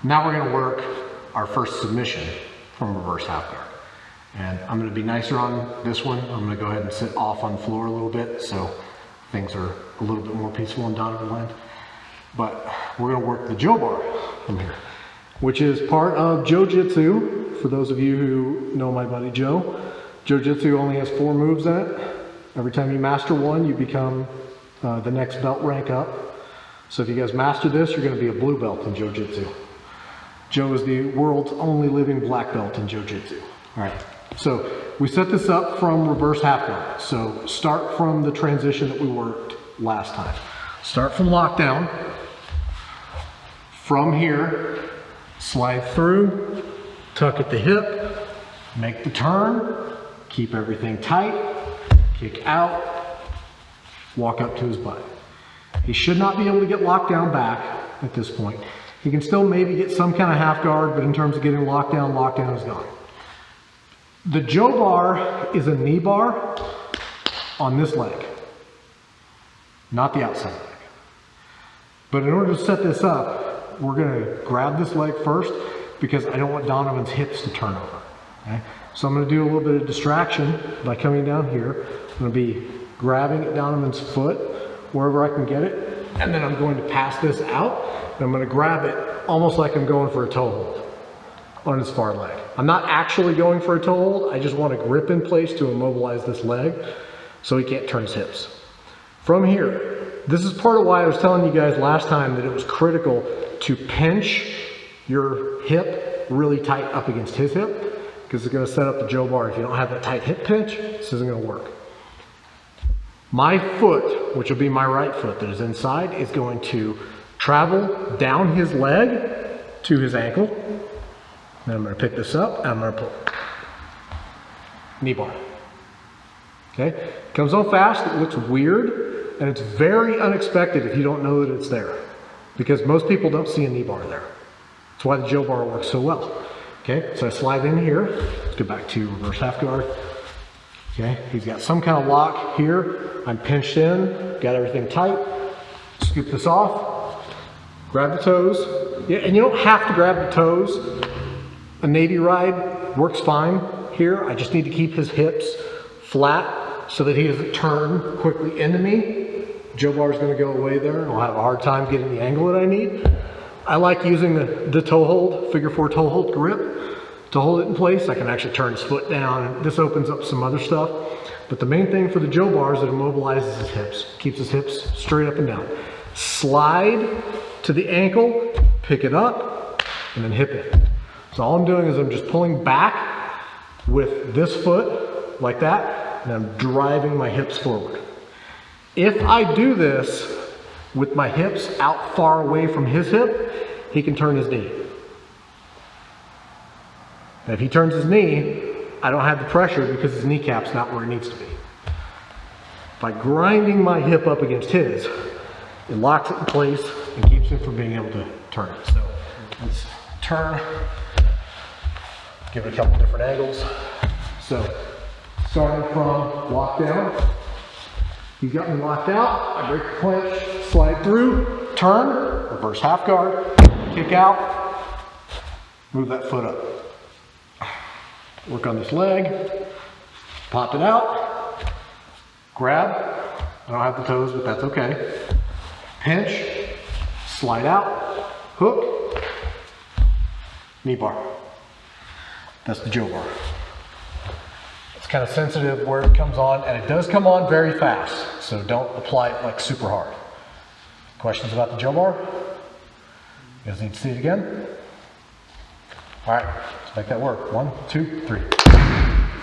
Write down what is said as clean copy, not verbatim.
Now we're gonna work our first submission from reverse half guard. And I'm gonna be nicer on this one. I'm gonna go ahead and sit off on the floor a little bit so things are a little bit more peaceful in Donovan land. But we're gonna work the Joe bar from here, which is part of Joe Jitsu. For those of you who know my buddy Joe, Joe Jitsu only has 4 moves in it. Every time you master one, you become the next belt rank up. So if you guys master this, you're gonna be a blue belt in Joe Jitsu. Joe is the world's only living black belt in Joe Jitsu. All right, so we set this up from reverse half guard. So start from the transition that we worked last time. Start from lockdown. From here, slide through, tuck at the hip, make the turn, keep everything tight, kick out, walk up to his butt. He should not be able to get locked down back at this point. He can still maybe get some kind of half guard, but in terms of getting locked down, lockdown is gone. The Joe bar is a knee bar on this leg, not the outside leg. But in order to set this up, we're gonna grab this leg first because I don't want Donovan's hips to turn over, okay? So I'm gonna do a little bit of distraction by coming down here. I'm gonna be grabbing at Donovan's foot, wherever I can get it, and then I'm going to pass this out, and I'm gonna grab it almost like I'm going for a toe hold on his far leg. I'm not actually going for a toe hold, I just want a grip in place to immobilize this leg so he can't turn his hips. From here, this is part of why I was telling you guys last time that it was critical to pinch your hip really tight up against his hip, because it's gonna set up the Joe bar. If you don't have that tight hip pinch, this isn't gonna work. My foot, which will be my right foot that is inside, is going to travel down his leg to his ankle. Then I'm gonna pick this up and I'm gonna pull. Knee bar. Okay, comes on fast, it looks weird, and it's very unexpected if you don't know that it's there, because most people don't see a knee bar there. That's why the Joe bar works so well. Okay, so I slide in here, let's go back to reverse half guard. Okay, he's got some kind of lock here. I'm pinched in, got everything tight. Scoop this off, grab the toes. Yeah, and you don't have to grab the toes. A Navy ride works fine here. I just need to keep his hips flat so that he doesn't turn quickly into me. Joe bar is gonna go away there and I'll have a hard time getting the angle that I need. I like using the toe hold, figure 4 toe hold grip to hold it in place. I can actually turn his foot down. This opens up some other stuff. But the main thing for the Joe bar is that it immobilizes his hips, keeps his hips straight up and down. Slide to the ankle, pick it up, and then hip it. So all I'm doing is I'm just pulling back with this foot like that, and I'm driving my hips forward. If I do this with my hips out far away from his hip, he can turn his knee. And if he turns his knee, I don't have the pressure because his kneecap's not where it needs to be. By grinding my hip up against his, it locks it in place and keeps him from being able to turn it. So let's turn, give it a couple different angles. So starting from lockdown, he's got me locked out, I break the clinch, slide through, turn, reverse half guard, kick out, move that foot up. Work on this leg, pop it out, grab, I don't have the toes, but that's okay. Pinch, slide out, hook, knee bar. That's the Joe bar. It's kind of sensitive where it comes on, and it does come on very fast, so don't apply it like super hard. Questions about the Joe bar? You guys need to see it again? All right, let's make that work. 1, 2, 3.